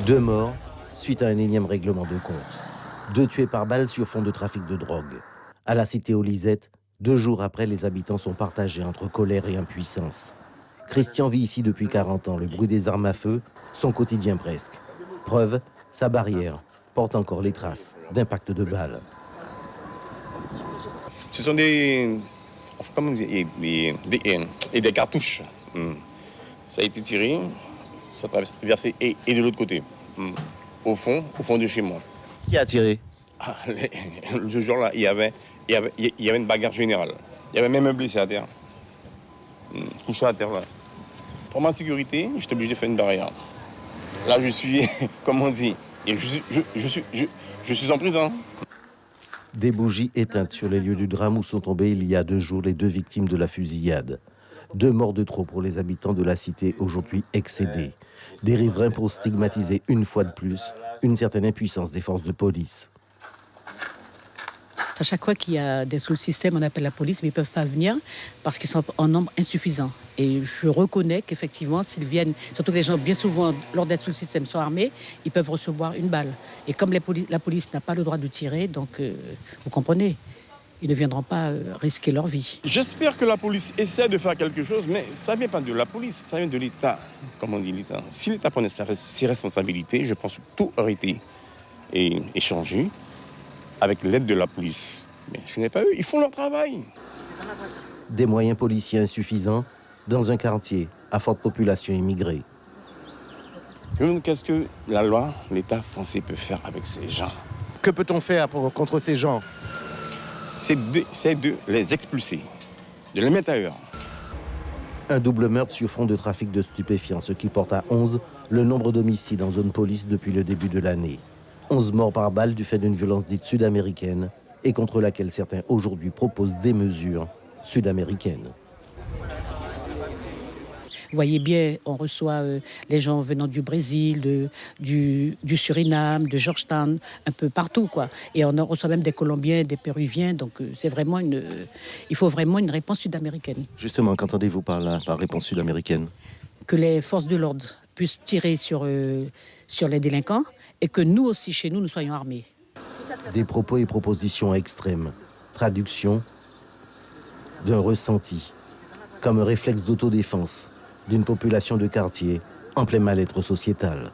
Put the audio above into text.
2 morts suite à un énième règlement de compte. 2 tués par balle sur fond de trafic de drogue. À la cité aux Lisettes, 2 jours après, les habitants sont partagés entre colère et impuissance. Christian vit ici depuis 40 ans, le bruit des armes à feu, son quotidien presque. Preuve, sa barrière porte encore les traces d'impact de balles. Ce sont des cartouches. Ça a été tiré, ça a traversé et de l'autre côté, au fond de chez moi. Qui a tiré? Ce jour-là, il y avait une bagarre générale. Il y avait même un blessé à terre. Couché à terre là. Pour ma sécurité, j'étais obligé de faire une barrière. Là, je suis, comme on dit, et je suis en prison. Des bougies éteintes sur les lieux du drame où sont tombées il y a 2 jours les 2 victimes de la fusillade. 2 morts de trop pour les habitants de la cité aujourd'hui excédés. Des riverains pour stigmatiser une fois de plus une certaine impuissance des forces de police. À chaque fois qu'il y a des sous-systèmes, on appelle la police, mais ils ne peuvent pas venir parce qu'ils sont en nombre insuffisant. Et je reconnais qu'effectivement, s'ils viennent, surtout que les gens, bien souvent, lors des sous-systèmes sont armés, ils peuvent recevoir une balle. Et comme la police n'a pas le droit de tirer, donc vous comprenez, ils ne viendront pas risquer leur vie. J'espère que la police essaie de faire quelque chose, mais ça ne vient pas de la police, ça vient de l'État. Comme on dit l'État. Si l'État prenait ses responsabilités, je pense que tout aurait été échangé avec l'aide de la police. Mais ce n'est pas eux, ils font leur travail. Des moyens policiers insuffisants dans un quartier à forte population immigrée. Qu'est-ce que la loi, l'État français peut faire avec ces gens? Que peut-on faire contre ces gens? C'est de les expulser, de les mettre ailleurs. Un double meurtre sur fond de trafic de stupéfiants, ce qui porte à 11 le nombre d'homicides en zone police depuis le début de l'année. 11 morts par balle du fait d'une violence dite sud-américaine et contre laquelle certains aujourd'hui proposent des mesures sud-américaines. Vous voyez bien, on reçoit les gens venant du Brésil, du Suriname, de Georgetown, un peu partout, quoi. Et on en reçoit même des Colombiens, des Péruviens. Donc c'est vraiment il faut vraiment une réponse sud-américaine. Justement, qu'entendez-vous par là, par réponse sud-américaine? Que les forces de l'ordre puissent tirer sur les délinquants et que nous aussi, chez nous, nous soyons armés. Des propos et propositions extrêmes. Traduction d'un ressenti, comme un réflexe d'autodéfense d'une population de quartier en plein mal-être sociétal.